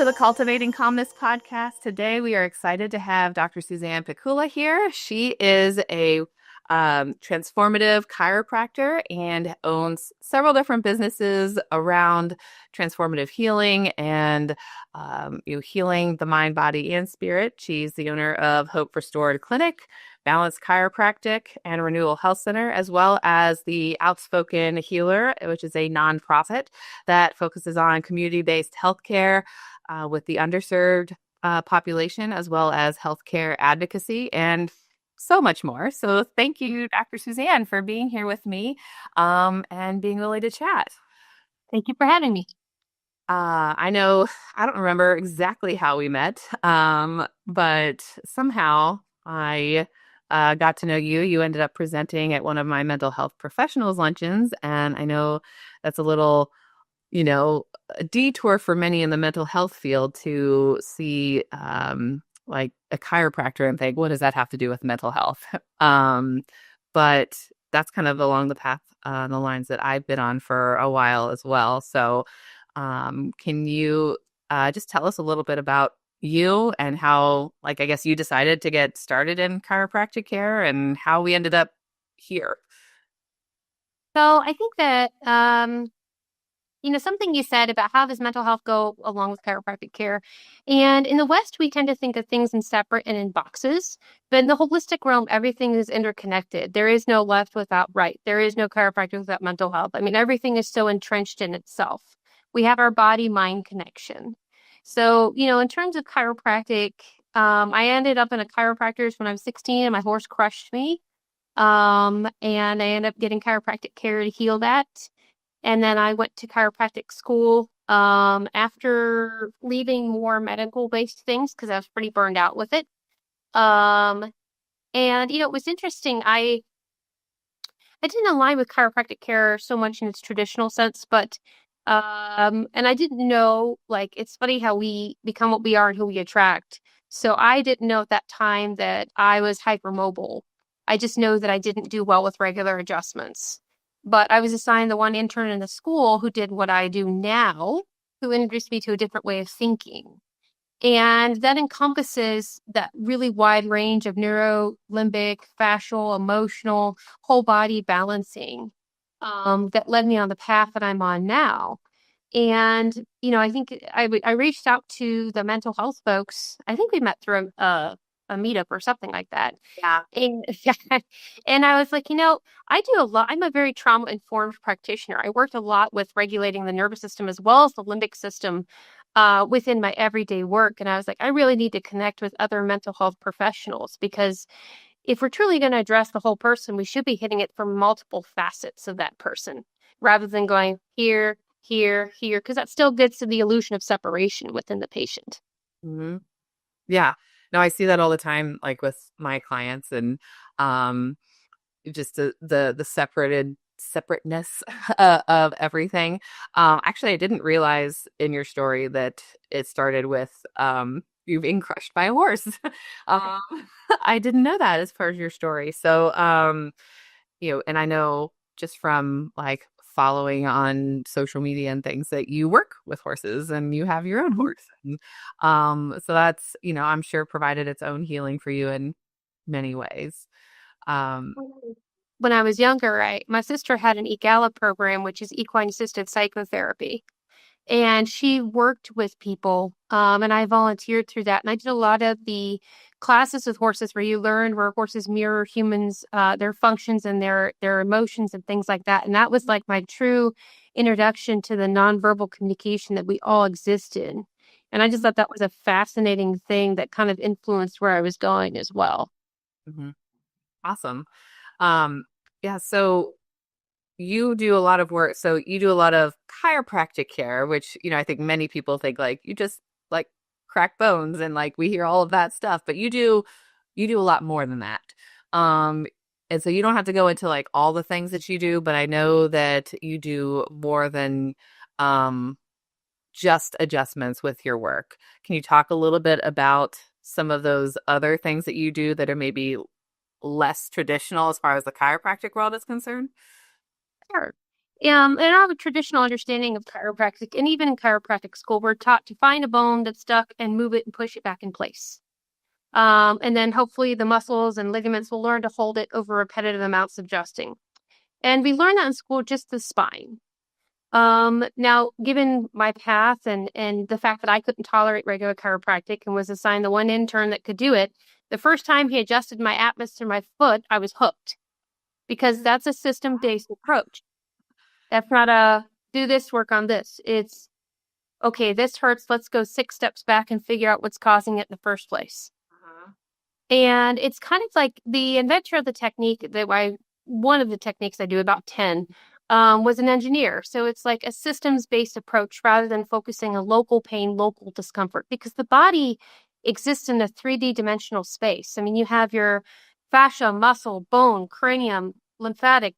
the Cultivating Calmness podcast. Today, we are excited to have Dr. Suzanne Pikula here. She is a transformative chiropractor and owns several different businesses around transformative healing and healing the mind, body, and spirit. She's the owner of 𝗕𝗿𝗶𝗀𝗀𝗀 Balanced Chiropractic and Renewal Health Center, as well as the 𝗕𝗿𝗶𝗀𝗺𝗀𝗀, which is a nonprofit that focuses on community-based healthcare with the underserved population, as well as healthcare advocacy and so much more. So thank you, Dr. Suzanne, for being here with me and being willing to chat. Thank you for having me. I know I don't remember exactly how we met, but somehow I got to know you. You ended up presenting at one of my mental health professionals luncheons, and I know that's a little, a detour for many in the mental health field to see like a chiropractor and think, what does that have to do with mental health? But that's kind of along the path, the lines that I've been on for a while as well. So can you just tell us a little bit about you and how, I guess you decided to get started in chiropractic care and how we ended up here? So I think that, something you said about how does mental health go along with chiropractic care. And in the West, we tend to think of things in separate and in boxes. But in the holistic realm, everything is interconnected. There is no left without right. There is no chiropractic without mental health. I mean, everything is so entrenched in itself. We have our body-mind connection. So, in terms of chiropractic, I ended up in a chiropractor's when I was 16 and my horse crushed me. And I ended up getting chiropractic care to heal that. And then I went to chiropractic school after leaving more medical-based things because I was pretty burned out with it. And, it was interesting. I didn't align with chiropractic care so much in its traditional sense, but and I didn't know, it's funny how we become what we are and who we attract. So I didn't know at that time that I was hypermobile. I just know that I didn't do well with regular adjustments. But I was assigned the one intern in the school who did what I do now, who introduced me to a different way of thinking. And that encompasses that really wide range of neuro, limbic, fascial, emotional, whole body balancing that led me on the path that I'm on now. And, I think I reached out to the mental health folks. I think we met through a meetup or something like that. Yeah. And I was like, I do a lot. I'm a very trauma-informed practitioner. I worked a lot with regulating the nervous system as well as the limbic system within my everyday work. And I was like, I really need to connect with other mental health professionals because if we're truly going to address the whole person, we should be hitting it from multiple facets of that person rather than going here, here, here, because that still gets to the illusion of separation within the patient. Mm-hmm. Yeah. No, I see that all the time, with my clients and just the separateness of everything. Actually, I didn't realize in your story that it started with you being crushed by a horse. I didn't know that as part of your story. So, and I know just from following on social media and things that you work with horses and you have your own horse. And, so that's, I'm sure provided its own healing for you in many ways. When I was younger, my sister had an 𝗕𝗵𝗶𝗀𝗃 program, which is equine-assisted psychotherapy. And she worked with people, and I volunteered through that. And I did a lot of the classes with horses where you learn where horses mirror humans, their functions and their emotions and things like that. And that was my true introduction to the nonverbal communication that we all exist in. And I just thought that was a fascinating thing that kind of influenced where I was going as well. Mm-hmm. Awesome. Yeah, so you do a lot of work. So you do a lot of chiropractic care, which, I think many people think you just crack bones and we hear all of that stuff, but you do a lot more than that. And so you don't have to go into all the things that you do, but I know that you do more than just adjustments with your work. Can you talk a little bit about some of those other things that you do that are maybe less traditional as far as the chiropractic world is concerned? Sure. In our traditional understanding of chiropractic, and even in chiropractic school, we're taught to find a bone that's stuck and move it and push it back in place. And then hopefully the muscles and ligaments will learn to hold it over repetitive amounts of adjusting. And we learn that in school, just the spine. Now, given my path and the fact that I couldn't tolerate regular chiropractic and was assigned the one intern that could do it, the first time he adjusted my atlas to my foot, I was hooked, because that's a system-based approach. That's not a do this, work on this. It's, okay, this hurts. Let's go 6 steps back and figure out what's causing it in the first place. And it's kind of like the inventor of the technique one of the techniques I do, about 10, was an engineer. So it's like a systems-based approach rather than focusing on local pain, local discomfort, because the body exists in a 3D dimensional space. I mean, you have your fascia, muscle, bone, cranium, lymphatic,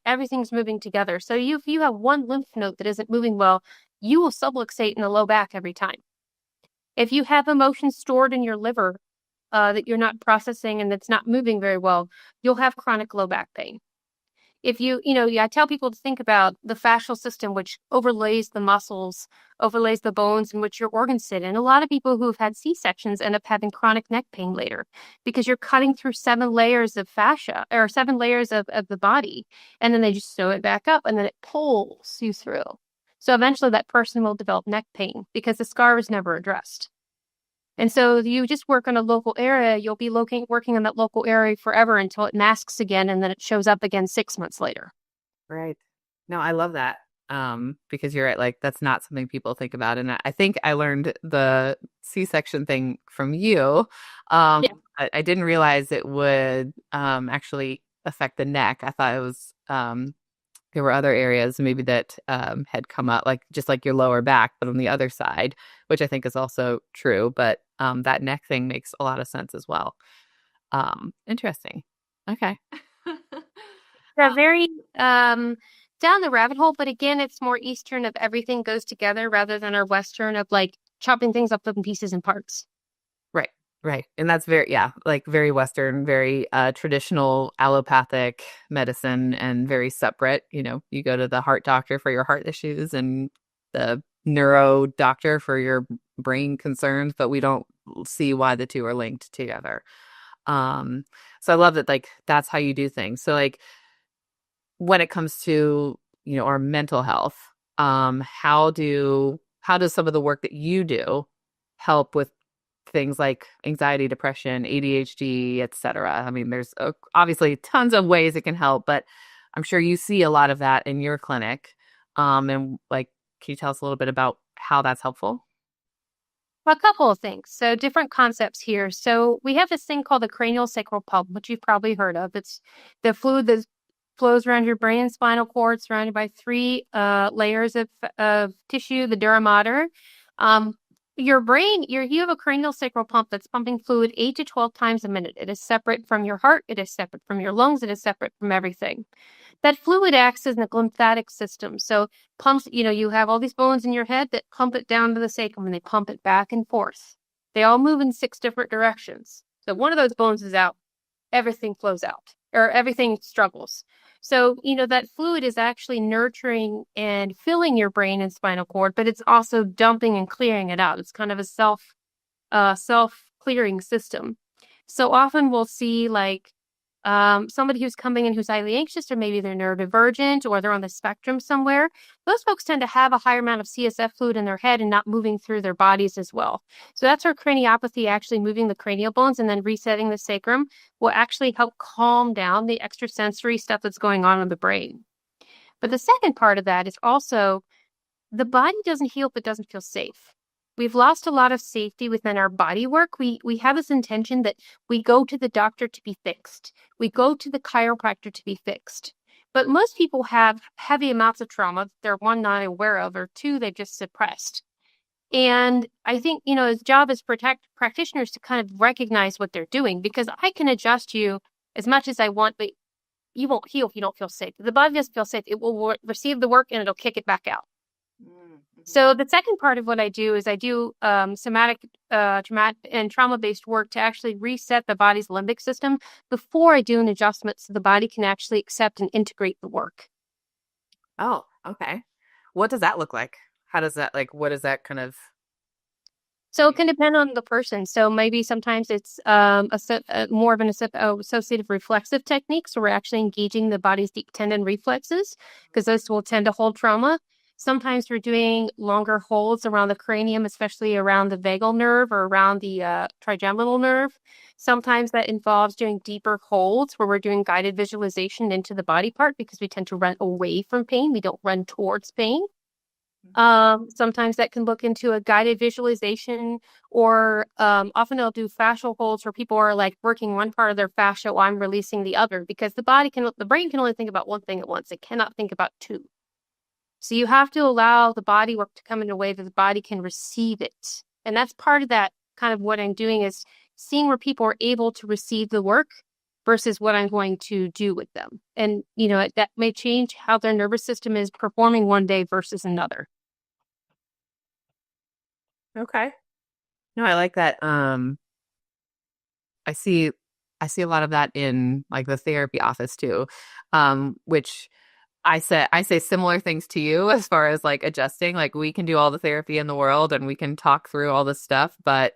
everything's moving together. So if you have one lymph node that isn't moving well, you will subluxate in the low back every time. If you have emotions stored in your liver that you're not processing and that's not moving very well, you'll have chronic low back pain. If I tell people to think about the fascial system, which overlays the muscles, overlays the bones in which your organs sit. And a lot of people who have had C-sections end up having chronic neck pain later, because you're cutting through 7 layers of fascia, or 7 layers of the body. And then they just sew it back up and then it pulls you through. So eventually that person will develop neck pain because the scar was never addressed. And so you just work on a local area, you'll be working on that local area forever until it masks again, and then it shows up again 6 months later. Right. No, I love that. Because you're right, like that's not something people think about. And I think I learned the C-section thing from you. Yeah. I didn't realize it would actually affect the neck. I thought it was there were other areas maybe that had come up, like just like your lower back, but on the other side, which I think is also true. But that neck thing makes a lot of sense as well. Interesting. Okay. They're very down the rabbit hole, but again, it's more Eastern of everything goes together rather than our Western of like chopping things up in pieces and parts. Right. And that's very Western, very traditional allopathic medicine, and very separate. You go to the heart doctor for your heart issues and the neuro doctor for your brain concerns, but we don't see why the two are linked together. So I love that, like, that's how you do things. So like when it comes to, our mental health, how does some of the work that you do help with things like anxiety, depression, ADHD, etc.? I mean, there's obviously tons of ways it can help, but I'm sure you see a lot of that in your clinic. And like, can you tell us a little bit about how that's helpful? Well, a couple of things. So different concepts here. So we have this thing called the cranial-sacral pump, which you've probably heard of. It's the fluid that flows around your brain and spinal cord, surrounded by 3 layers of tissue, the dura mater. Your brain, you have a cranial-sacral pump that's pumping fluid 8 to 12 times a minute. It is separate from your heart. It is separate from your lungs. It is separate from everything. That fluid acts as the lymphatic system. So pumps, you have all these bones in your head that pump it down to the sacrum, and they pump it back and forth. They all move in 6 different directions. So one of those bones is out, everything flows out, or everything struggles. So, that fluid is actually nurturing and filling your brain and spinal cord, but it's also dumping and clearing it out. It's kind of a self-clearing system. So often we'll see like somebody who's coming in who's highly anxious, or maybe they're neurodivergent, or they're on the spectrum somewhere. Those folks tend to have a higher amount of CSF fluid in their head and not moving through their bodies as well. So that's where craniopathy, actually moving the cranial bones and then resetting the sacrum, will actually help calm down the extrasensory stuff that's going on in the brain. But the second part of that is also the body doesn't heal if it doesn't feel safe. We've lost a lot of safety within our body work. We have this intention that we go to the doctor to be fixed. We go to the chiropractor to be fixed. But most people have heavy amounts of trauma that they're, 1, not aware of, or 2, they've just suppressed. And I think, his job as practitioners to kind of recognize what they're doing, because I can adjust you as much as I want, but you won't heal if you don't feel safe. If the body doesn't feel safe, it will receive the work and it'll kick it back out. So the second part of what I do is I do somatic and trauma-based work to actually reset the body's limbic system before I do an adjustment so the body can actually accept and integrate the work. Oh, okay. What does that look like? How does that like what is that kind of So it can depend on the person. So maybe sometimes it's more of an associative reflexive technique. So we're actually engaging the body's deep tendon reflexes because those will tend to hold trauma. Sometimes we're doing longer holds around the cranium, especially around the vagal nerve or around the trigeminal nerve. Sometimes that involves doing deeper holds where we're doing guided visualization into the body part because we tend to run away from pain. We don't run towards pain. Sometimes that can look into a guided visualization, or often they'll do fascial holds where people are like working one part of their fascia while I'm releasing the other, because the brain can only think about one thing at once. It cannot think about two. So you have to allow the body work to come in a way that the body can receive it. And that's part of that kind of what I'm doing is seeing where people are able to receive the work versus what I'm going to do with them. And, that may change how their nervous system is performing one day versus another. Okay. No, I like that. I see I see a lot of that in like the therapy office too. Which I say similar things to you as far as like adjusting. Like we can do all the therapy in the world and we can talk through all this stuff, but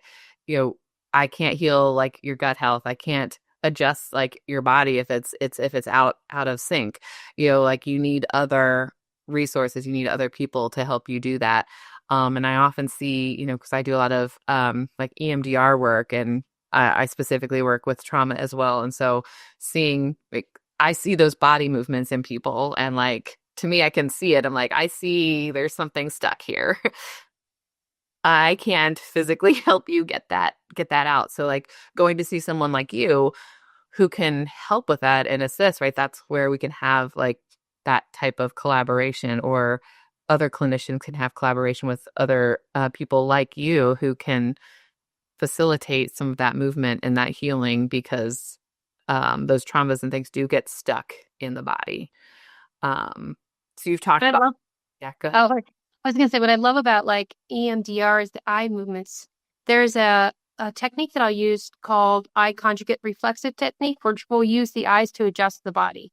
you know, I can't heal like your gut health. I can't adjust like your body if it's out of sync. Like you need other resources, you need other people to help you do that. And I often see, because I do a lot of like EMDR work, and I specifically work with trauma as well. And so seeing like I see those body movements in people, and like to me, I can see it. I'm like, I see there's something stuck here. I can't physically help you get that out. So like going to see someone like you who can help with that and assist, right? That's where we can have like that type of collaboration, or other clinicians can have collaboration with other people like you who can facilitate some of that movement and that healing, because those traumas and things do get stuck in the body. So you've talked But I about, love, yeah, go ahead. oh, I was going to say, what I love about like EMDR is the eye movements. There's a technique that I'll use called eye conjugate reflexive technique, which will use the eyes to adjust the body.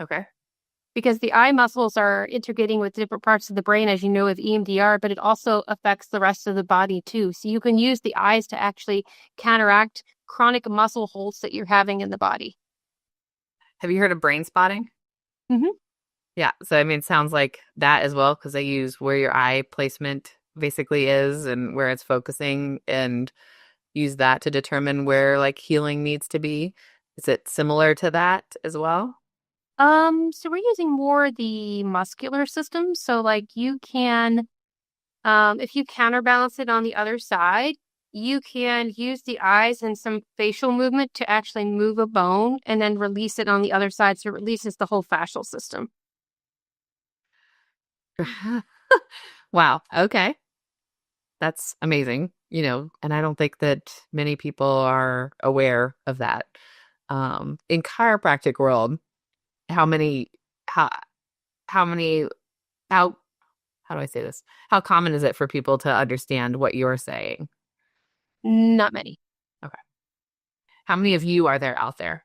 Okay. Because the eye muscles are integrating with different parts of the brain, as you know, with EMDR, but it also affects the rest of the body too. So you can use the eyes to actually counteract chronic muscle holds that you're having in the body. Have you heard of brain spotting? Mm-hmm. Yeah. So, I mean, it sounds like that as well, because they use where your eye placement basically is and where it's focusing, and use that to determine where like healing needs to be. Is it similar to that as well? So we're using more the muscular system. So like you can, if you counterbalance it on the other side, you can use the eyes and some facial movement to actually move a bone and then release it on the other side. So it releases the whole fascial system. Wow. Okay. That's amazing, and I don't think that many people are aware of that. In chiropractic world, how many, how, how many, how, how do I say this? How common is it for people to understand what you're saying? Not many. Okay. How many of you are there out there?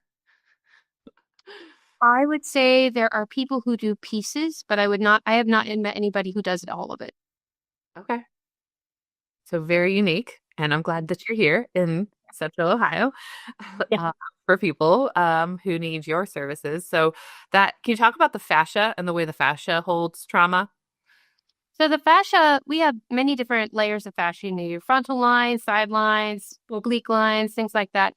I would say there are people who do pieces, but I have not met anybody who does all of it. Okay. So very unique. And I'm glad that you're here in Central Ohio Yeah. uh, for people who need your services. So can you talk about the fascia and the way the fascia holds trauma? So the fascia, we have many different layers of fascia. You know, your frontal lines, side lines, oblique lines, things like that.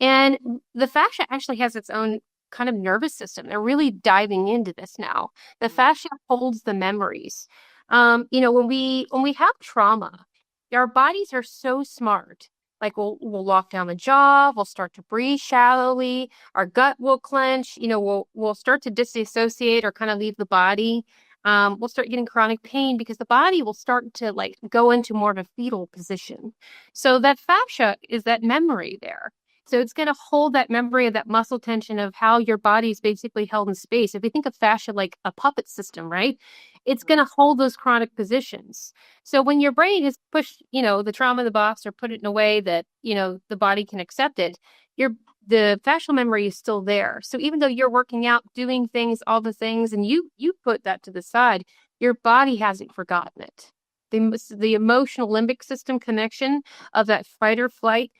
And the fascia actually has its own kind of nervous system. They're really diving into this now. The fascia holds the memories. When we have trauma, our bodies are so smart. Like we'll lock down the jaw, we'll start to breathe shallowly, our gut will clench, we'll start to disassociate or kind of leave the body. We'll start getting chronic pain because the body will start to like go into more of a fetal position. So that fascia is that memory there. So it's going to hold that memory of that muscle tension of how your body is basically held in space. If we think of fascia like a puppet system, right? It's going to hold those chronic positions. So when your brain has pushed, the trauma in the box or put it in a way that, the body can accept it, your the fascial memory is still there. So even though you're working out, doing things, all the things, and you put that to the side, your body hasn't forgotten it. The emotional limbic system connection of that fight or flight,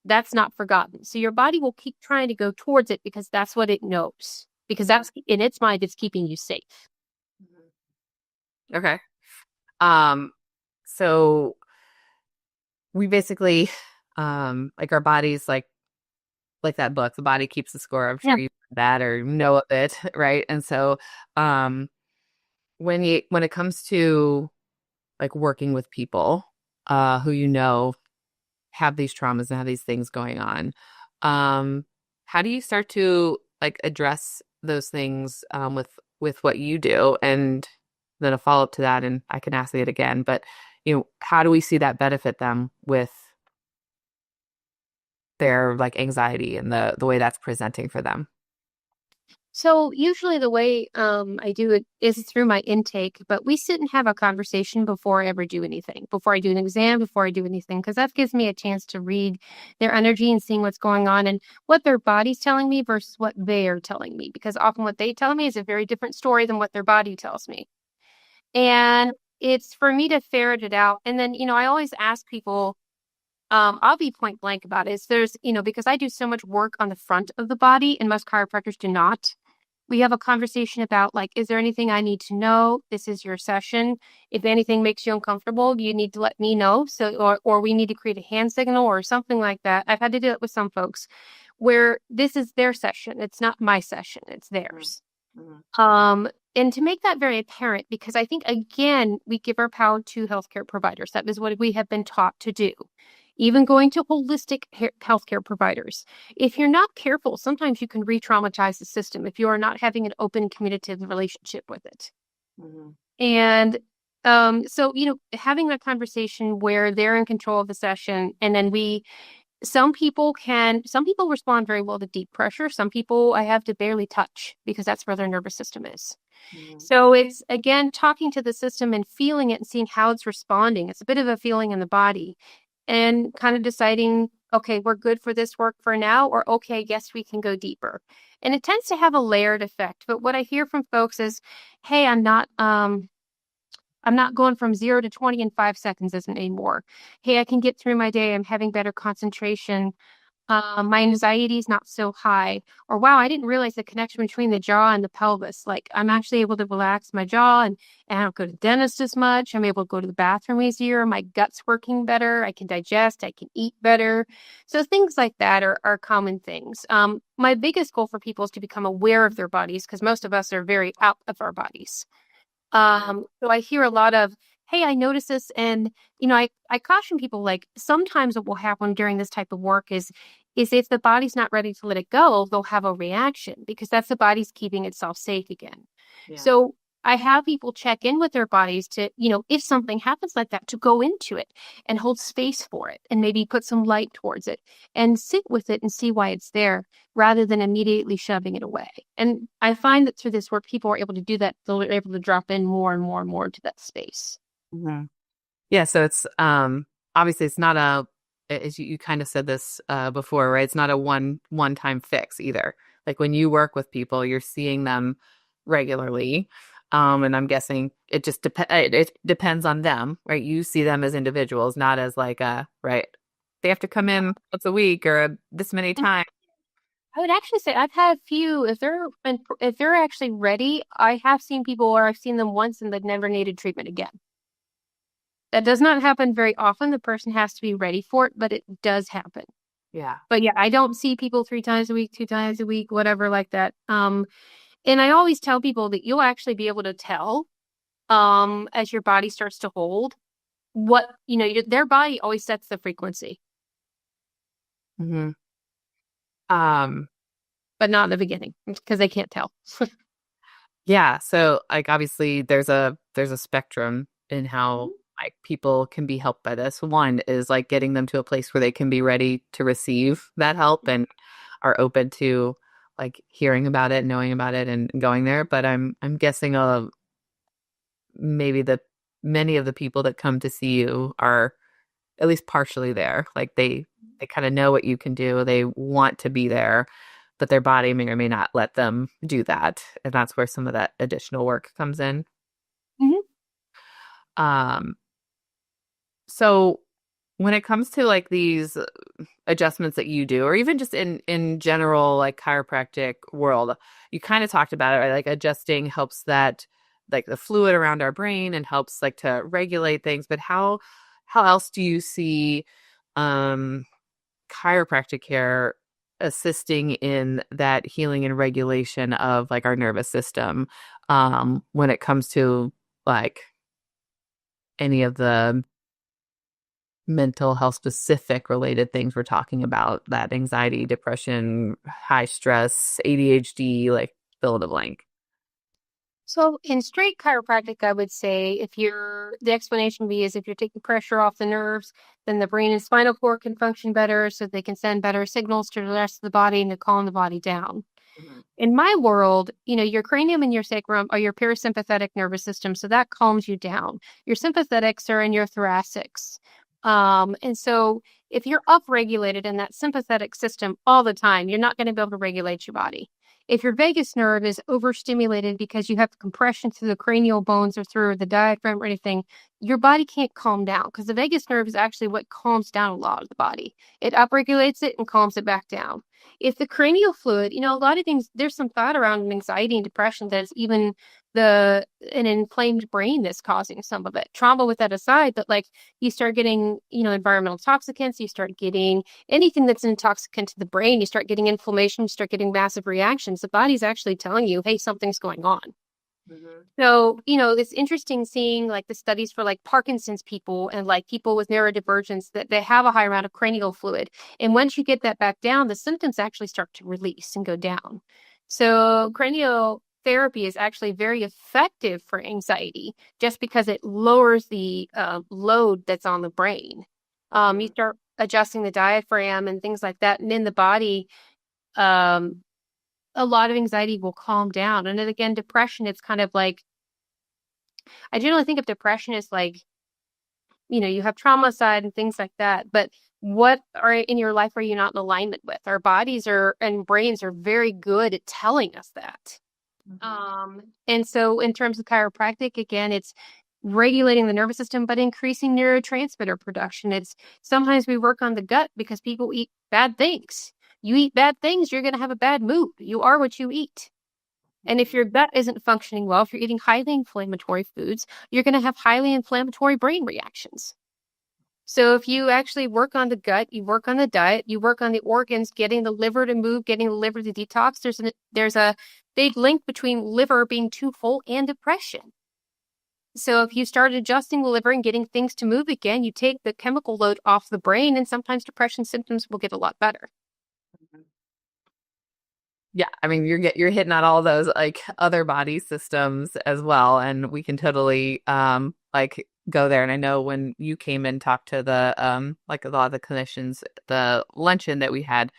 that's not forgotten. So your body will keep trying to go towards it because that's what it knows. Because that's in its mind, it's keeping you safe. Okay. So we basically, like our bodies, like that book, The Body Keeps the Score. I'm sure Yeah. you've read that or know of it, right? And so, when it comes to like working with people, who have these traumas and have these things going on, how do you start to like address those things, with what you do? And then a follow-up to that, and I can ask it again, but how do we see that benefit them with their like anxiety and the way that's presenting for them? So usually the way I do it is through my intake, but we sit and have a conversation before I ever do anything, before I do an exam, before I do anything, because that gives me a chance to read their energy and seeing what's going on and what their body's telling me versus what they are telling me, because often what they tell me is a very different story than what their body tells me. And it's for me to ferret it out. And then, I always ask people, I'll be point blank about it. Is there's, because I do so much work on the front of the body and most chiropractors do not. We have a conversation about like, is there anything I need to know? This is your session. If anything makes you uncomfortable, you need to let me know. So, or we need to create a hand signal or something like that. I've had to do it with some folks where this is their session. It's not my session. It's theirs. Mm-hmm. And to make that very apparent, because I think, again, we give our power to healthcare providers. That is what we have been taught to do. Even going to holistic healthcare providers. If you're not careful, sometimes you can re-traumatize the system if you are not having an open, communicative relationship with it. Mm-hmm. And so, having that conversation where they're in control of the session, and then some people respond very well to deep pressure. Some people I have to barely touch because that's where their nervous system is. Mm-hmm. So it's, again, talking to the system and feeling it and seeing how it's responding. It's a bit of a feeling in the body and kind of deciding, okay, we're good for this work for now, or okay, yes, we can go deeper. And it tends to have a layered effect. But what I hear from folks is, hey, I'm not going from 0 to 20 in 5 seconds anymore. Hey, I can get through my day. I'm having better concentration. My anxiety is not so high. Or wow, I didn't realize the connection between the jaw and the pelvis. Like I'm actually able to relax my jaw and I don't go to the dentist as much. I'm able to go to the bathroom easier. My gut's working better. I can digest. I can eat better. So things like that are common things. My biggest goal for people is to become aware of their bodies because most of us are very out of our bodies. So I hear a lot of, hey, I notice this. And, I caution people, like sometimes what will happen during this type of work is if the body's not ready to let it go, they'll have a reaction because that's the body's keeping itself safe again. Yeah. So I have people check in with their bodies to, if something happens like that, to go into it and hold space for it and maybe put some light towards it and sit with it and see why it's there rather than immediately shoving it away. And I find that through this work, people are able to do that. They're able to drop in more and more and more into that space. Mm-hmm. Yeah. So it's, obviously it's not as you kind of said this, before, right? It's not a one-time fix either. Like when you work with people, you're seeing them regularly. And I'm guessing it just it depends on them, right? You see them as individuals, not as like right. They have to come in once a week or this many times. I would actually say I've had a few, if they're actually ready, I have seen people where I've seen them once and they've never needed treatment again. That does not happen very often. The person has to be ready for it, but it does happen. Yeah. But yeah, I don't see people 3 times a week, 2 times a week, whatever like that. And I always tell people that you'll actually be able to tell, as your body starts to hold what, their body always sets the frequency. Mm-hmm. But not in the beginning because they can't tell. Yeah. So like obviously there's a spectrum in how like people can be helped by this. One is like getting them to a place where they can be ready to receive that help and are open to like hearing about it, knowing about it and going there. But I'm guessing maybe many of the people that come to see you are at least partially there. Like they kind of know what you can do. They want to be there, but their body may or may not let them do that. And that's where some of that additional work comes in. Mhm. Um, so when it comes to like these adjustments that you do, or even just in general, like chiropractic world, you kind of talked about it, right? Like adjusting helps that like the fluid around our brain and helps like to regulate things. But how else do you see chiropractic care assisting in that healing and regulation of like our nervous system when it comes to like any of the mental health specific related things we're talking about, that anxiety, depression, high stress, ADHD, like fill in the blank. So in straight chiropractic, I would say the explanation would be is if you're taking pressure off the nerves, then the brain and spinal cord can function better so they can send better signals to the rest of the body and to calm the body down. Mm-hmm. In my world, your cranium and your sacrum are your parasympathetic nervous system, so that calms you down. Your sympathetics are in your thoracics. And so if you're upregulated in that sympathetic system all the time, you're not going to be able to regulate your body. If your vagus nerve is overstimulated because you have compression through the cranial bones or through the diaphragm or anything, your body can't calm down because the vagus nerve is actually what calms down a lot of the body. It upregulates it and calms it back down. If the cranial fluid, a lot of things, there's some thought around anxiety and depression that it's even an inflamed brain that's causing some of it. Trauma with that aside, but like you start getting, environmental toxicants, you start getting anything that's an intoxicant to the brain, you start getting inflammation, you start getting massive reactions. The body's actually telling you, hey, something's going on. Mm-hmm. So, it's interesting seeing like the studies for like Parkinson's people and like people with neurodivergence that they have a high amount of cranial fluid. And once you get that back down, the symptoms actually start to release and go down. So cranial therapy is actually very effective for anxiety just because it lowers the load that's on the brain. You start adjusting the diaphragm and things like that. And in the body, a lot of anxiety will calm down. And then again, depression, it's kind of like, I generally think of depression as like, you have trauma side and things like that, but what are in your life are you not in alignment with? Our bodies and brains are very good at telling us that. And so in terms of chiropractic, again, it's regulating the nervous system, but increasing neurotransmitter production. It's sometimes we work on the gut because people eat bad things. You eat bad things, you're going to have a bad mood. You are what you eat. And if your gut isn't functioning well, if you're eating highly inflammatory foods, you're going to have highly inflammatory brain reactions. So if you actually work on the gut, you work on the diet, you work on the organs, getting the liver to move, getting the liver to detox, there's a big link between liver being too full and depression. So if you start adjusting the liver and getting things to move again, you take the chemical load off the brain, and sometimes depression symptoms will get a lot better. Yeah, I mean you're hitting on all those like other body systems as well, and we can totally like go there. And I know when you came and talked to the like a lot of the clinicians, the luncheon that we had,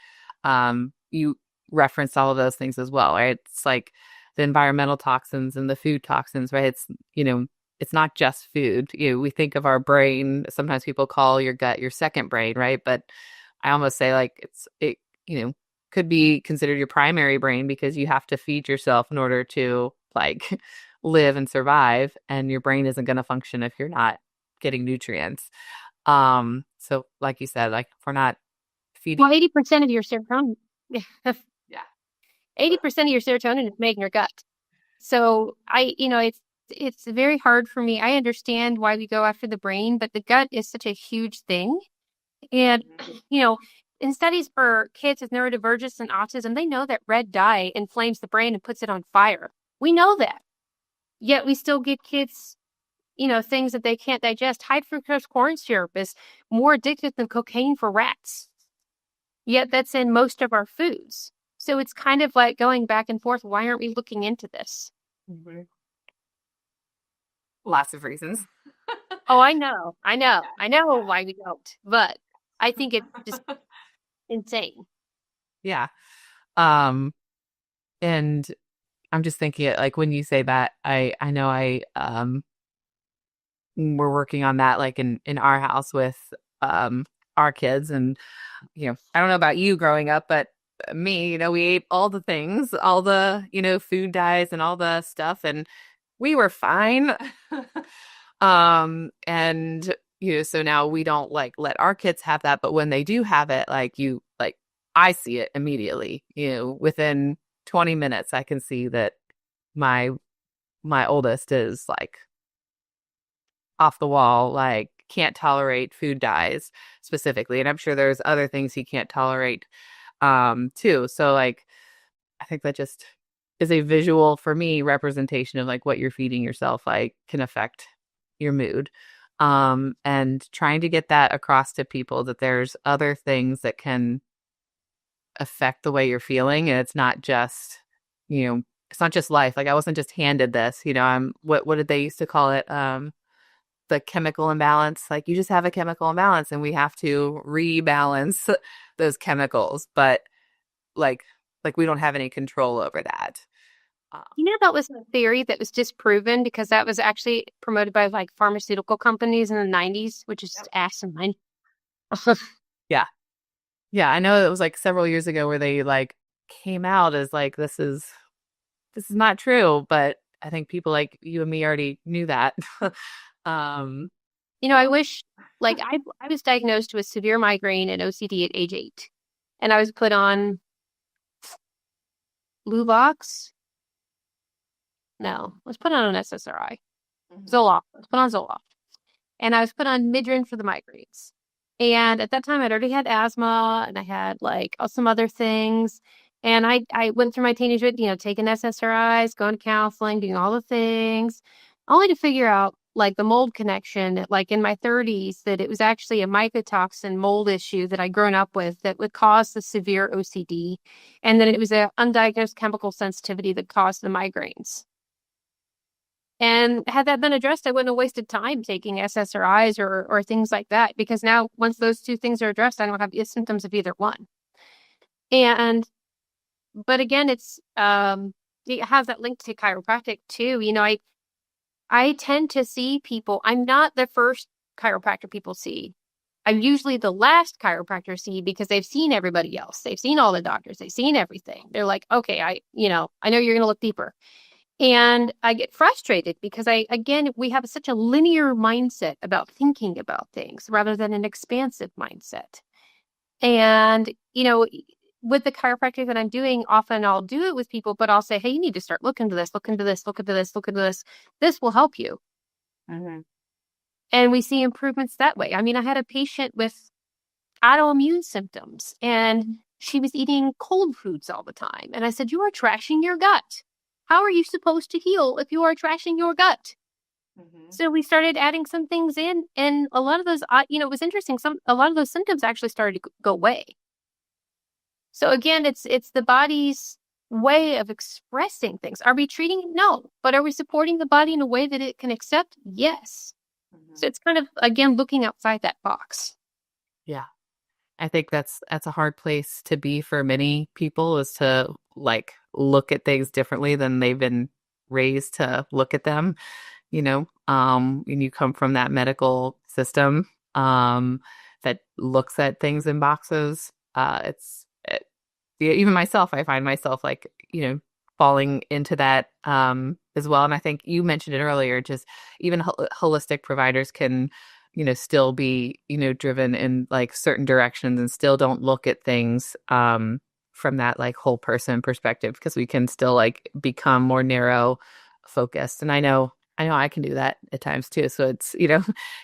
you referenced all of those things as well, right? It's like the environmental toxins and the food toxins, right? It's it's not just food. We think of our brain. Sometimes people call your gut your second brain, right? But I almost say like it could be considered your primary brain because you have to feed yourself in order to like live and survive, and your brain isn't going to function if you're not getting nutrients. So like you said, like if we're not feeding. Well, 80% of your serotonin, Yeah. 80% of your serotonin is made in your gut. So it's very hard for me. I understand why we go after the brain, but the gut is such a huge thing. And, in studies for kids with neurodivergence and autism, they know that red dye inflames the brain and puts it on fire. We know that. Yet we still give kids, things that they can't digest. High fructose corn syrup is more addictive than cocaine for rats. Yet that's in most of our foods. So it's kind of like going back and forth. Why aren't we looking into this? Lots of reasons. Oh, I know why we don't, but I think it's just insane. Yeah. And I'm just thinking like when you say that, I know we're working on that like in our house with our kids. And, I don't know about you growing up, but me, we ate all the things, all the, food dyes and all the stuff, and we were fine. And, so now we don't like let our kids have that. But when they do have it, I see it immediately, within 20 minutes, I can see that my oldest is like off the wall, like can't tolerate food dyes specifically. And I'm sure there's other things he can't tolerate too. So like I think that just is a visual for me representation of like what you're feeding yourself like can affect your mood. And trying to get that across to people that there's other things that can affect the way you're feeling, and it's not just, it's not just life. Like I wasn't just handed this, I'm what did they used to call it? The chemical imbalance. Like you just have a chemical imbalance and we have to rebalance those chemicals. But like we don't have any control over that. That was a theory that was disproven because that was actually promoted by like pharmaceutical companies in the 90s, which is just asinine. Yeah. Yeah, I know it was like several years ago where they like came out as like this is not true, but I think people like you and me already knew that. I wish like I was diagnosed with severe migraine and OCD at age 8, and I was put on Luvox. No, I was put on an SSRI. Zoloft. I was put on Zoloft. And I was put on Midrin for the migraines. And at that time, I'd already had asthma and I had like some other things. And I went through my teenage years, taking SSRIs, going to counseling, doing all the things, only to figure out like the mold connection, like in my 30s, that it was actually a mycotoxin mold issue that I'd grown up with that would cause the severe OCD. And then it was an undiagnosed chemical sensitivity that caused the migraines. And had that been addressed, I wouldn't have wasted time taking SSRIs or things like that, because now once those two things are addressed, I don't have the symptoms of either one. But again, it has that link to chiropractic too. I tend to see people, I'm not the first chiropractor people see. I'm usually the last chiropractor see because they've seen everybody else. They've seen all the doctors. They've seen everything. They're like, okay, I know you're going to look deeper. And I get frustrated because we have such a linear mindset about thinking about things rather than an expansive mindset. And, with the chiropractic that I'm doing, often I'll do it with people, but I'll say, hey, you need to start looking into this, look into this, look into this, look into this. This will help you. Mm-hmm. And we see improvements that way. I mean, I had a patient with autoimmune symptoms and she was eating cold foods all the time. And I said, you are trashing your gut. How are you supposed to heal if you are trashing your gut? Mm-hmm. So we started adding some things in, and a lot of those, it was interesting. A lot of those symptoms actually started to go away. So again, it's the body's way of expressing things. Are we treating it? No. But are we supporting the body in a way that it can accept? Yes. Mm-hmm. So it's kind of, again, looking outside that box. Yeah. I think that's a hard place to be for many people, is to like look at things differently than they've been raised to look at them, and you come from that medical system that looks at things in boxes. Even myself, I find myself like, falling into that as well. And I think you mentioned it earlier, just even holistic providers can still be, driven in like certain directions and still don't look at things from that like whole person perspective, because we can still like become more narrow focused. And I know I can do that at times too. So it's,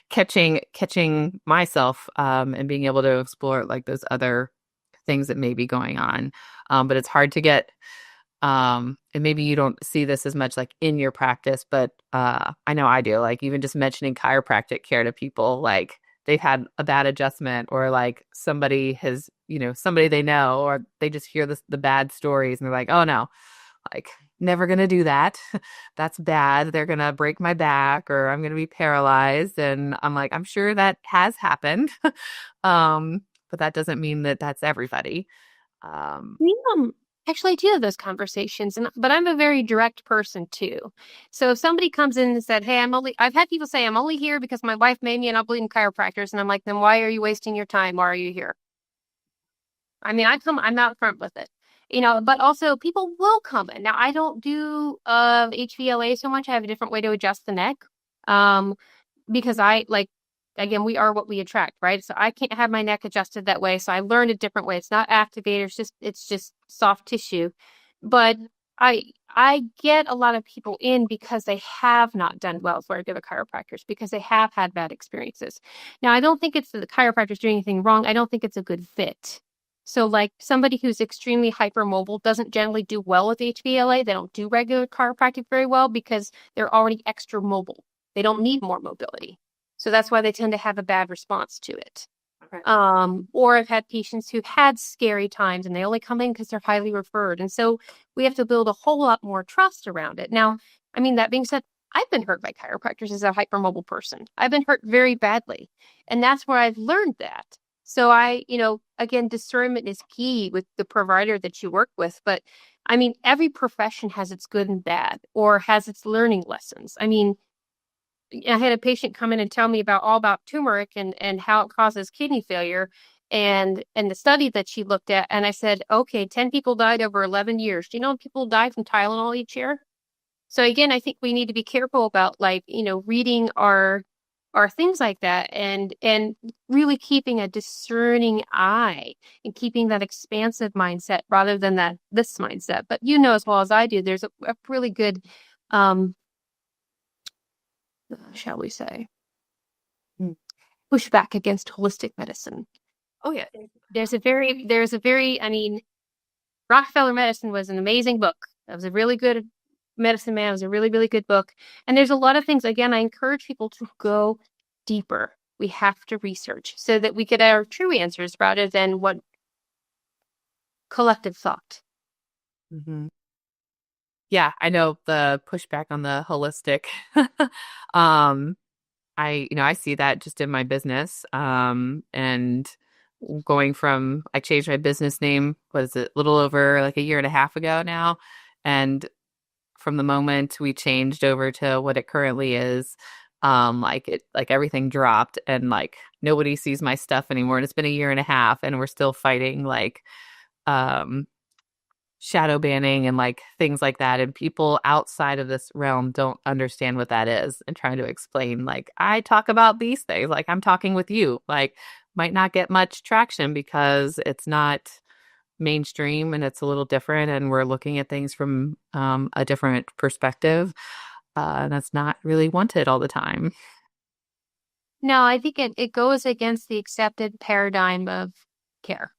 catching myself and being able to explore like those other things that may be going on. But it's hard to get, and maybe you don't see this as much like in your practice, but I know I do. Like even just mentioning chiropractic care to people, like they've had a bad adjustment, or like somebody has, somebody they know, or they just hear the bad stories and they're like, oh no, like never gonna do that. That's bad. They're gonna break my back, or I'm gonna be paralyzed. And I'm like, I'm sure that has happened. But that doesn't mean that that's everybody. Actually, I do have those conversations, but I'm a very direct person too. So if somebody comes in and said, "Hey, I've had people say I'm only here because my wife made me, and I believe in chiropractors," and I'm like, "Then why are you wasting your time? Why are you here?" I mean, I'm out front with it, but also people will come in. Now, I don't do HVLA so much. I have a different way to adjust the neck. Um, because again, we are what we attract, right? So I can't have my neck adjusted that way. So I learned a different way. It's not activators, it's just soft tissue. But I get a lot of people in because they have not done well with regular chiropractors, because they have had bad experiences. Now, I don't think it's that the chiropractor's doing anything wrong. I don't think it's a good fit. So like somebody who's extremely hypermobile doesn't generally do well with HVLA. They don't do regular chiropractic very well because they're already extra mobile. They don't need more mobility. So that's why they tend to have a bad response to it. Okay. Or I've had patients who've had scary times and they only come in because they're highly referred. And so we have to build a whole lot more trust around it. Now, I mean, that being said, I've been hurt by chiropractors as a hypermobile person. I've been hurt very badly. And that's where I've learned that. So again, discernment is key with the provider that you work with. But I mean, every profession has its good and bad, or has its learning lessons. I mean, I had a patient come in and tell me all about turmeric and how it causes kidney failure and the study that she looked at. And I said, okay, 10 people died over 11 years. Do you know how people die from Tylenol each year? So again, I think we need to be careful about reading our things like that and really keeping a discerning eye and keeping that expansive mindset rather than this mindset. But as well as I do, there's a really good shall we say, pushback against holistic medicine. Oh yeah. There's a very, I mean, Rockefeller Medicine was an amazing book. That was a really good medicine man. It was a really, really good book. And there's a lot of things, again, I encourage people to go deeper. We have to research so that we get our true answers rather than what collective thought. Mm-hmm. Yeah, I know the pushback on the holistic. I see that just in my business. And going from, I changed my business name, was it a little over like a year and a half ago now? And from the moment we changed over to what it currently is, like everything dropped and like nobody sees my stuff anymore. And it's been a year and a half and we're still fighting shadow banning and like things like that, and people outside of this realm don't understand what that is, and trying to explain like I talk about these things like I'm talking with you, like might not get much traction because it's not mainstream and it's a little different and we're looking at things from a different perspective, and that's not really wanted all the time. No, I think it goes against the accepted paradigm of care.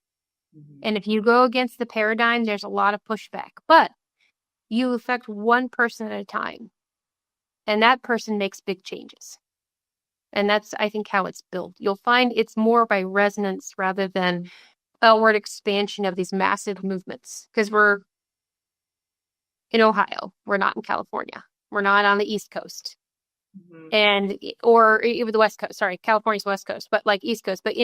And if you go against the paradigm, there's a lot of pushback. But you affect one person at a time. And that person makes big changes. And that's, I think, how it's built. You'll find it's more by resonance rather than outward expansion of these massive movements. Because we're in Ohio. We're not in California. We're not on the East Coast. Or even the West Coast. Sorry, California's West Coast, but like East Coast. But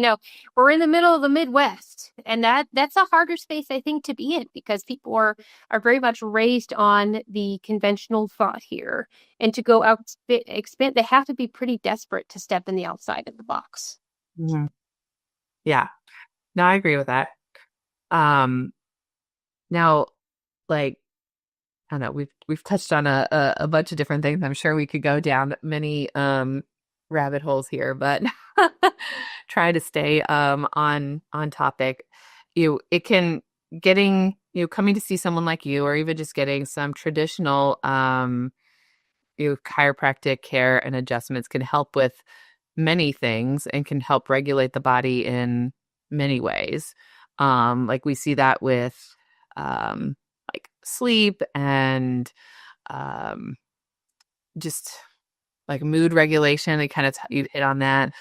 we're in the middle of the Midwest, and that's a harder space, I think, to be in because people are very much raised on the conventional thought here, and to go out expand, they have to be pretty desperate to step in the outside of the box. Mm-hmm. Yeah, no, I agree with that. Now, like, I don't know, we've touched on a bunch of different things. I'm sure we could go down many rabbit holes here, but try to stay on topic. It can getting coming to see someone like you, or even just getting some traditional chiropractic care and adjustments can help with many things and can help regulate the body in many ways. Like we see that with like sleep and just like mood regulation. They kind of you hit on that.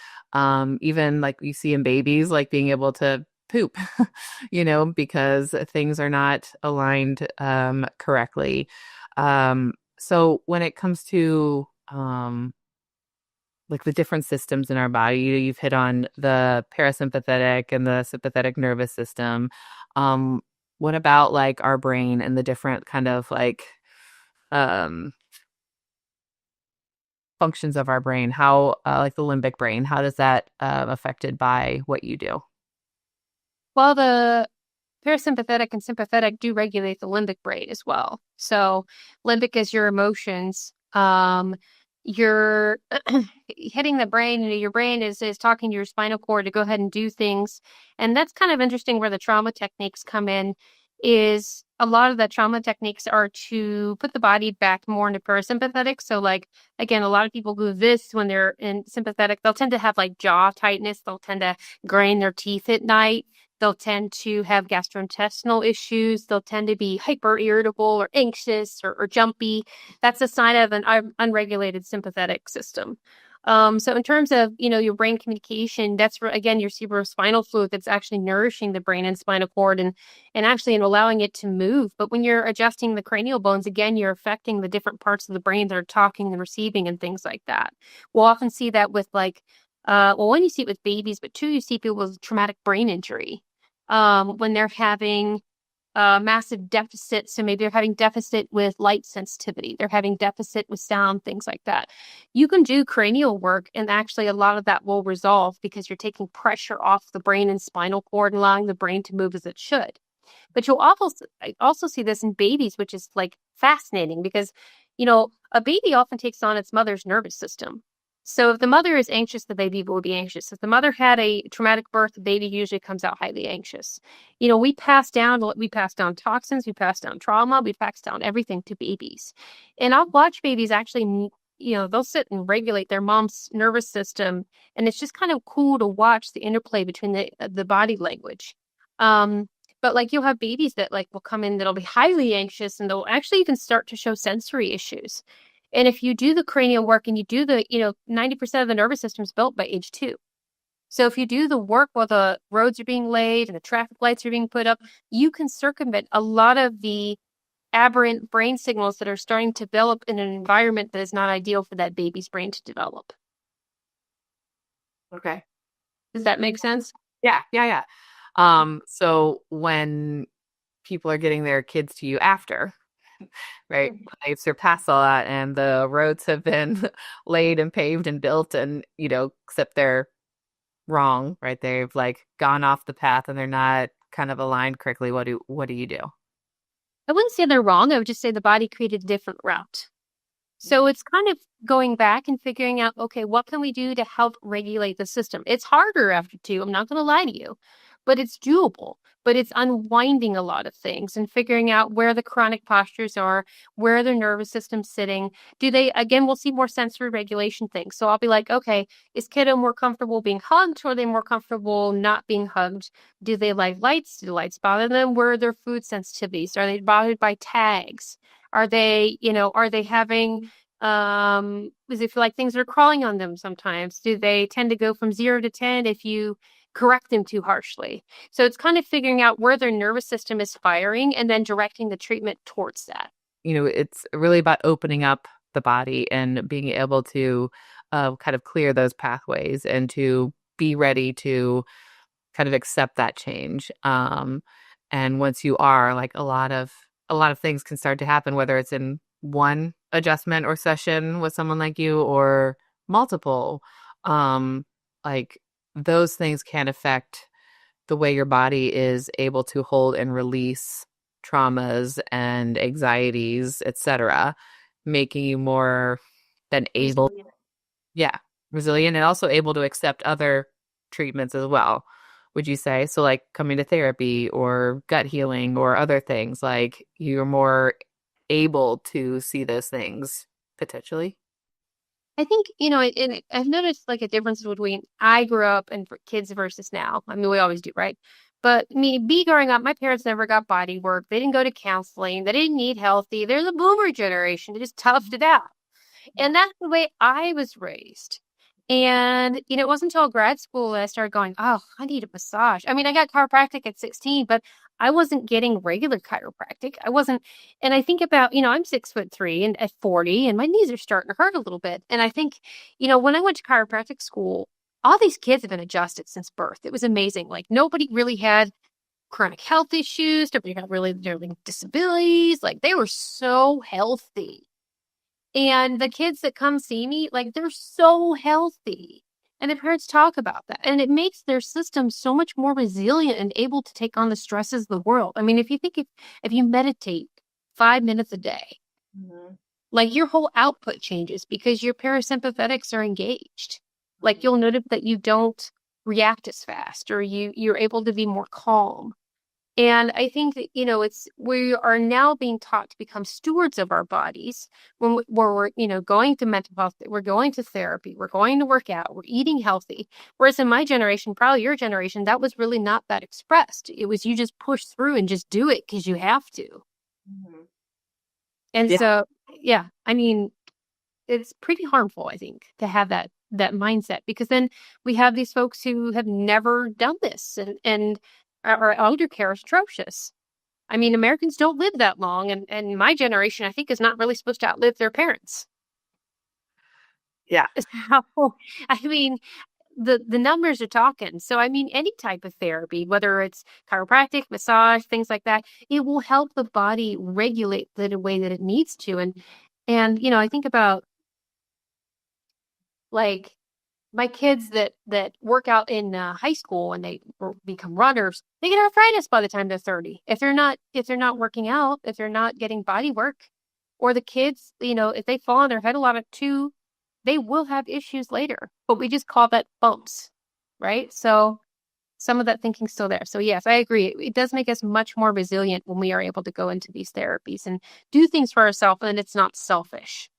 Even like you see in babies, like being able to poop, because things are not aligned correctly. So when it comes to like the different systems in our body, you've hit on the parasympathetic and the sympathetic nervous system. what about like our brain and the different kind of like um functions of our brain? How like the limbic brain, how does that affected by what you do? Well, the parasympathetic and sympathetic do regulate the limbic brain as well. So limbic is your emotions. You're hitting the brain, and your brain is talking to your spinal cord to go ahead and do things. And that's kind of interesting where the trauma techniques come in, is a lot of the trauma techniques are to put the body back more into parasympathetic. So like, again, a lot of people do this when they're in sympathetic. They'll tend to have like jaw tightness. They'll tend to grind their teeth at night. They'll tend to have gastrointestinal issues. They'll tend to be hyper irritable or anxious or jumpy. That's a sign of an unregulated sympathetic system. So in terms of, your brain communication, that's again, your cerebrospinal fluid that's actually nourishing the brain and spinal cord and actually allowing it to move. But when you're adjusting the cranial bones, again, you're affecting the different parts of the brain that are talking and receiving and things like that. We'll often see that with like, one, you see it with babies, but two, you see people with traumatic brain injury. When they're having massive deficit. So maybe they're having deficit with light sensitivity. They're having deficit with sound, things like that. You can do cranial work, and actually a lot of that will resolve because you're taking pressure off the brain and spinal cord and allowing the brain to move as it should. But you'll also see this in babies, which is like fascinating because, a baby often takes on its mother's nervous system. So if the mother is anxious, the baby will be anxious. If the mother had a traumatic birth, the baby usually comes out highly anxious. We pass down toxins, we pass down trauma, we pass down everything to babies. And I'll watch babies actually, they'll sit and regulate their mom's nervous system. And it's just kind of cool to watch the interplay between the body language. But like you'll have babies that like will come in that'll be highly anxious and they'll actually even start to show sensory issues. And if you do the cranial work and you do 90% of the nervous system is built by age 2. So if you do the work while the roads are being laid and the traffic lights are being put up, you can circumvent a lot of the aberrant brain signals that are starting to develop in an environment that is not ideal for that baby's brain to develop. Okay. Does that make sense? Yeah. So when people are getting their kids to you after, right, they've surpassed all that and the roads have been laid and paved and built and, except they're wrong, right? They've like gone off the path and they're not kind of aligned correctly. What do you do? I wouldn't say they're wrong. I would just say the body created a different route. So it's kind of going back and figuring out, okay, what can we do to help regulate the system? It's harder after 2. I'm not going to lie to you, but it's doable. But it's unwinding a lot of things and figuring out where the chronic postures are, where their nervous system's sitting. We'll see more sensory regulation things. So I'll be like, okay, is kiddo more comfortable being hugged or are they more comfortable not being hugged? Do they like lights? Do the lights bother them? Where are their food sensitivities? Are they bothered by tags? Are they having, does it feel like things are crawling on them sometimes? Do they tend to go from 0 to 10 if you correct them too harshly? So it's kind of figuring out where their nervous system is firing and then directing the treatment towards that. It's really about opening up the body and being able to kind of clear those pathways and to be ready to kind of accept that change. And once you are, like a lot of things can start to happen, whether it's in one adjustment or session with someone like you or multiple. Like those things can affect the way your body is able to hold and release traumas and anxieties, etc., making you more than able, resilient and also able to accept other treatments as well. Would you say? So like coming to therapy or gut healing or other things, like you're more able to see those things potentially? I think, I've noticed like a difference between I grew up and for kids versus now. I mean, we always do, right? But me growing up, my parents never got body work. They didn't go to counseling. They didn't eat healthy. They're the boomer generation. They just toughed it out. And that's the way I was raised. And, it wasn't until grad school that I started going, oh, I need a massage. I mean, I got chiropractic at 16, but I wasn't getting regular chiropractic. I wasn't. And I think about, I'm 6'3" and at 40 and my knees are starting to hurt a little bit. And I think, when I went to chiropractic school, all these kids have been adjusted since birth. It was amazing. Like nobody really had chronic health issues. Nobody got really learning disabilities. Like they were so healthy. And the kids that come see me, like they're so healthy. And the parents talk about that. And it makes their system so much more resilient and able to take on the stresses of the world. I mean, if you think if you meditate 5 minutes a day, like your whole output changes because your parasympathetics are engaged. Like you'll notice that you don't react as fast, or you're able to be more calm. And I think that, we are now being taught to become stewards of our bodies where we're, going to mental health, we're going to therapy, we're going to work out, we're eating healthy. Whereas in my generation, probably your generation, that was really not that expressed. It was you just push through and just do it because you have to. And so, yeah, I mean, it's pretty harmful, I think, to have that mindset, because then we have these folks who have never done this, and our elder care is atrocious. I mean, Americans don't live that long, and my generation, I think, is not really supposed to outlive their parents. Yeah. So, I mean, the numbers are talking. So, I mean, any type of therapy, whether it's chiropractic, massage, things like that, it will help the body regulate the way that it needs to. And I think about like my kids that work out in high school and they become runners, they get arthritis by the time they're 30. If they're not working out, if they're not getting body work, or the kids, if they fall on their head a lot too, they will have issues later. But we just call that bumps, right? So some of that thinking's still there. So yes, I agree. It does make us much more resilient when we are able to go into these therapies and do things for ourselves, and it's not selfish.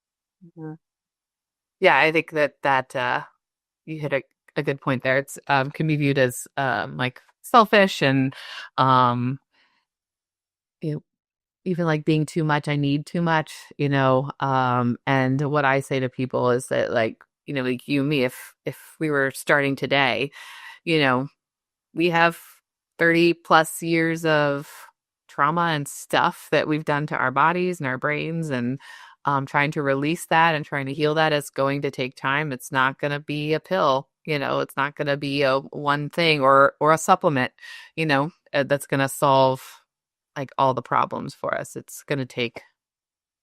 Yeah, I think that you hit a good point there. It's can be viewed as like selfish and even like being too much. I need too much, and what I say to people is that, like, like you and me, if we were starting today, we have 30 plus years of trauma and stuff that we've done to our bodies and our brains, and trying to release that and trying to heal that is going to take time. It's not going to be a pill, it's not going to be a one thing or a supplement, that's going to solve like all the problems for us. It's going to take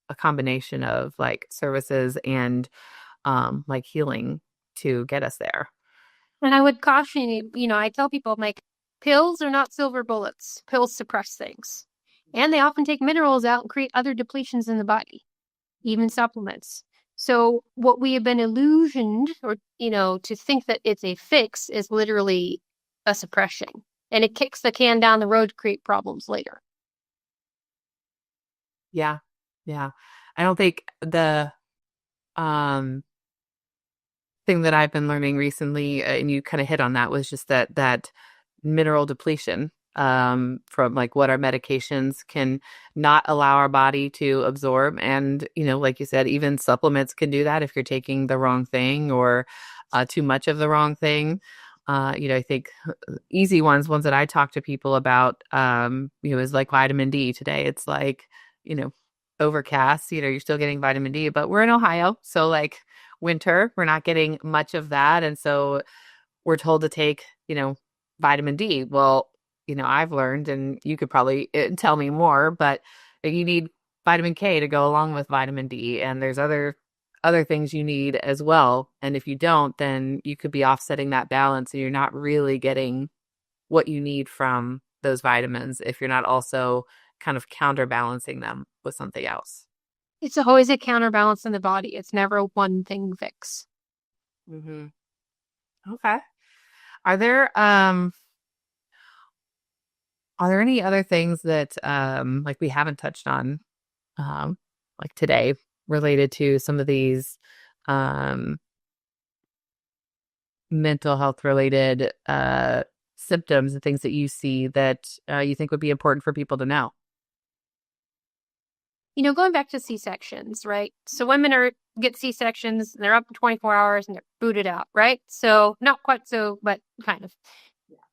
a combination of like services and like healing to get us there. And I would caution you, I tell people, I'm like, pills are not silver bullets. Pills suppress things. And they often take minerals out and create other depletions in the body, even supplements. So what we have been illusioned, or, to think that it's a fix, is literally a suppression. And it kicks the can down the road to create problems later. Yeah. Yeah. I don't think the thing that I've been learning recently, and you kind of hit on that, was just that mineral depletion from like what our medications can not allow our body to absorb. And, like you said, even supplements can do that if you're taking the wrong thing or too much of the wrong thing. I think easy ones that I talk to people about, is like vitamin D today. It's like, overcast, you're still getting vitamin D, but we're in Ohio. So like winter, we're not getting much of that. And so we're told to take, vitamin D. Well, I've learned, and you could probably tell me more, but you need vitamin K to go along with vitamin D. And there's other things you need as well. And if you don't, then you could be offsetting that balance, and you're not really getting what you need from those vitamins if you're not also kind of counterbalancing them with something else. It's always a counterbalance in the body. It's never a one thing fix. Okay. Are there any other things that like we haven't touched on like today, related to some of these mental health related symptoms and things that you see that you think would be important for people to know? Going back to C-sections, right? So women get C-sections, and they're up in 24 hours and they're booted out, right? So not quite so, but kind of.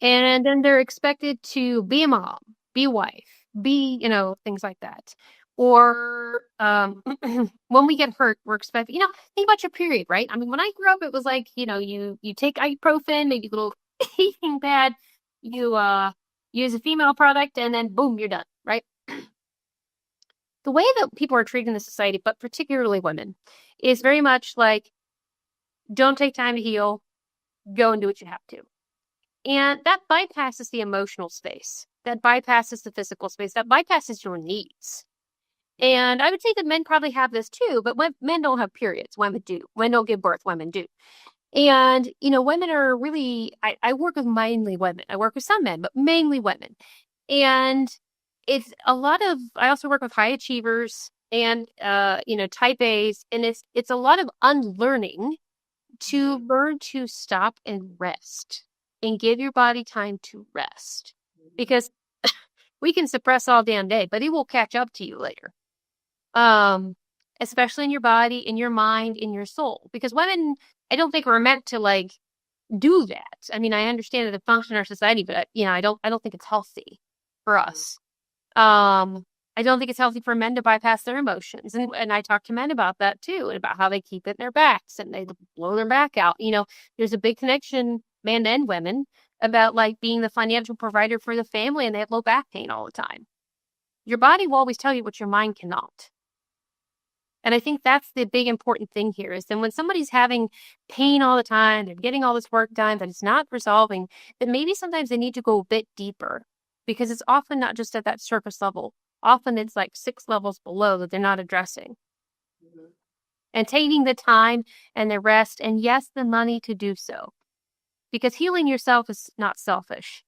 And then they're expected to be a mom, be a wife, be, things like that. Or when we get hurt, we're expected, think about your period, right? I mean, when I grew up, it was like, you take ibuprofen, maybe a little heating pad, you use a female product, and then boom, you're done, right? The way that people are treated in the society, but particularly women, is very much like, don't take time to heal, go and do what you have to. And that bypasses the emotional space. That bypasses the physical space. That bypasses your needs. And I would say that men probably have this too, but men don't have periods. Women do. Men don't give birth. Women do. And, women are really, I work with mainly women. I work with some men, but mainly women. And it's a lot of, I also work with high achievers and, type A's. And it's a lot of unlearning to learn to stop and rest and give your body time to rest, because we can suppress all damn day, but it will catch up to you later. Especially in your body, in your mind, in your soul, because women, I don't think we're meant to like do that. I mean, I understand that it functions in our society, but I don't think it's healthy for us. I don't think it's healthy for men to bypass their emotions. And I talk to men about that too, and about how they keep it in their backs and they blow their back out. There's a big connection, men and women, about like being the financial provider for the family, and they have low back pain all the time. Your body will always tell you what your mind cannot. And I think that's the big important thing here, is that when somebody's having pain all the time, they're getting all this work done, but it's not resolving, that maybe sometimes they need to go a bit deeper, because it's often not just at that surface level. Often it's like 6 levels below that they're not addressing. Mm-hmm. And taking the time and the rest, and yes, the money to do so. Because healing yourself is not selfish.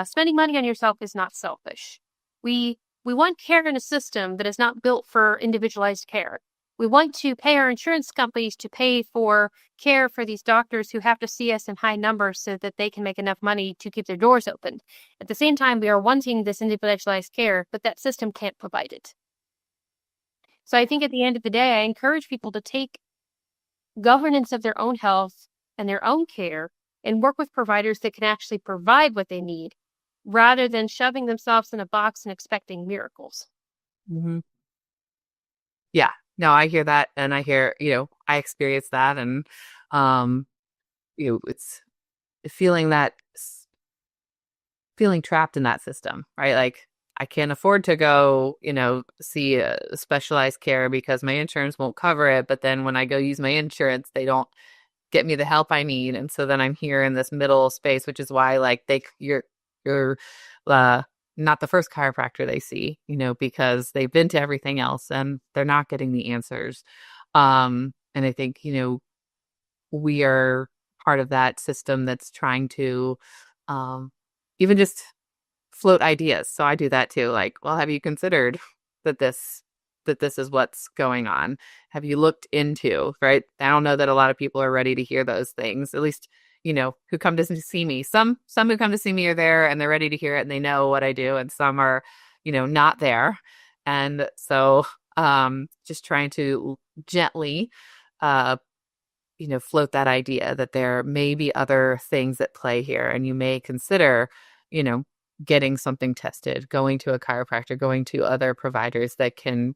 Spending money on yourself is not selfish. We want care in a system that is not built for individualized care. We want to pay our insurance companies to pay for care for these doctors who have to see us in high numbers so that they can make enough money to keep their doors open. At the same time, we are wanting this individualized care, but that system can't provide it. So I think at the end of the day, I encourage people to take governance of their own health and their own care and work with providers that can actually provide what they need, rather than shoving themselves in a box and expecting miracles. Mm-hmm. Yeah, no, I hear that. And I hear, I experience that. And, it's feeling trapped in that system, right? Like, I can't afford to go, see a specialized care because my insurance won't cover it. But then when I go use my insurance, they don't get me the help I need. And so then I'm here in this middle space, which is why like you're not the first chiropractor they see, because they've been to everything else and they're not getting the answers. And I think, we are part of that system that's trying to even just float ideas. So I do that too. Like, well, have you considered that this is what's going on? Have you looked into, right? I don't know that a lot of people are ready to hear those things, at least, who come to see me. Some who come to see me are there and they're ready to hear it and they know what I do. And some are, not there. And so just trying to gently, float that idea that there may be other things at play here. And you may consider, getting something tested, going to a chiropractor, going to other providers that can,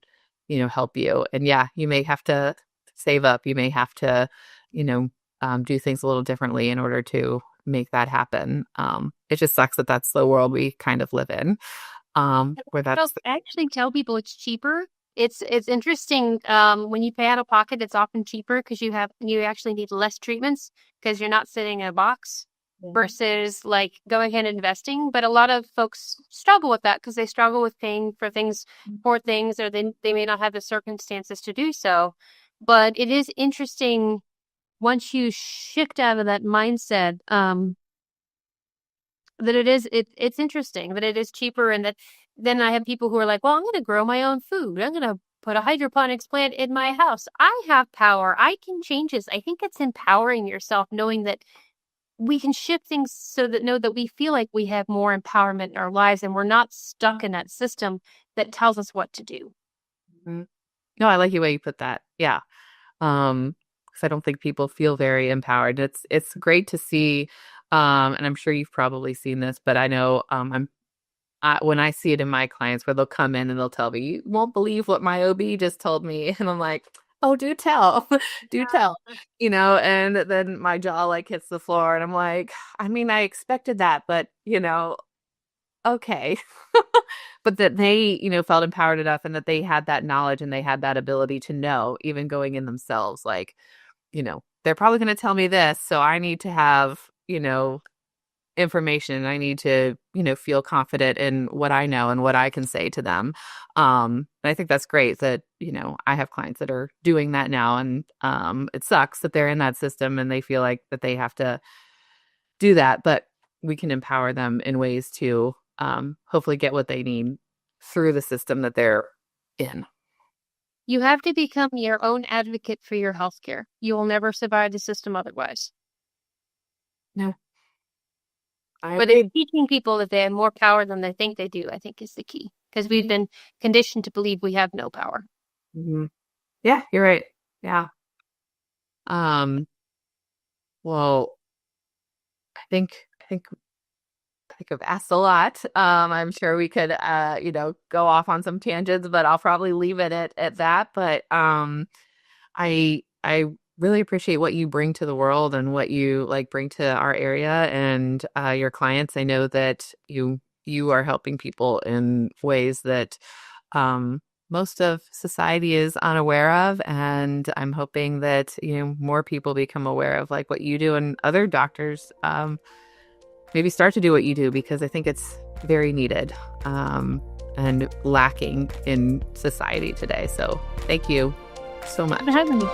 help you. And yeah, you may have to save up. You may have to, do things a little differently in order to make that happen. It just sucks that that's the world we kind of live in. Where that's actually tell people it's cheaper. It's interesting. When you pay out of pocket, it's often cheaper because you actually need less treatments because you're not sitting in a box. Mm-hmm. Versus like going ahead and investing. But a lot of folks struggle with that because they struggle with paying for things, or they may not have the circumstances to do so. But it is interesting once you shift out of that mindset, that it's interesting that it is cheaper, and that then I have people who are like, well, I'm going to grow my own food. I'm going to put a hydroponics plant in my house. I have power. I can change this. I think it's empowering yourself, knowing that we can shift things so that we feel like we have more empowerment in our lives and we're not stuck in that system that tells us what to do. Mm-hmm. No, I like the way you put that. Yeah. Because I don't think people feel very empowered. It's great to see, and I'm sure you've probably seen this, but I know when I see it in my clients where they'll come in and they'll tell me, you won't believe what my OB just told me. And I'm like, oh, do tell, do tell, and then my jaw like hits the floor and I'm like, I mean, I expected that, but okay. But that they, felt empowered enough and that they had that knowledge and they had that ability to know, even going in themselves, like, they're probably going to tell me this. So I need to have, information. I need to, feel confident in what I know and what I can say to them. And I think that's great that, I have clients that are doing that now. And it sucks that they're in that system and they feel like that they have to do that, but we can empower them in ways to hopefully get what they need through the system that they're in. You have to become your own advocate for your healthcare. You will never survive the system otherwise. No. But teaching people that they have more power than they think they do, I think, is the key. Because we've been conditioned to believe we have no power. Mm-hmm. Yeah, you're right. Yeah. Well, I think I've asked a lot. I'm sure we could, go off on some tangents, but I'll probably leave it at that. But I really appreciate what you bring to the world and what you bring to our area and your clients. I know that you are helping people in ways that most of society is unaware of, and I'm hoping that more people become aware of what you do, and other doctors maybe start to do what you do, because I think it's very needed and lacking in society today. So thank you so much for having me.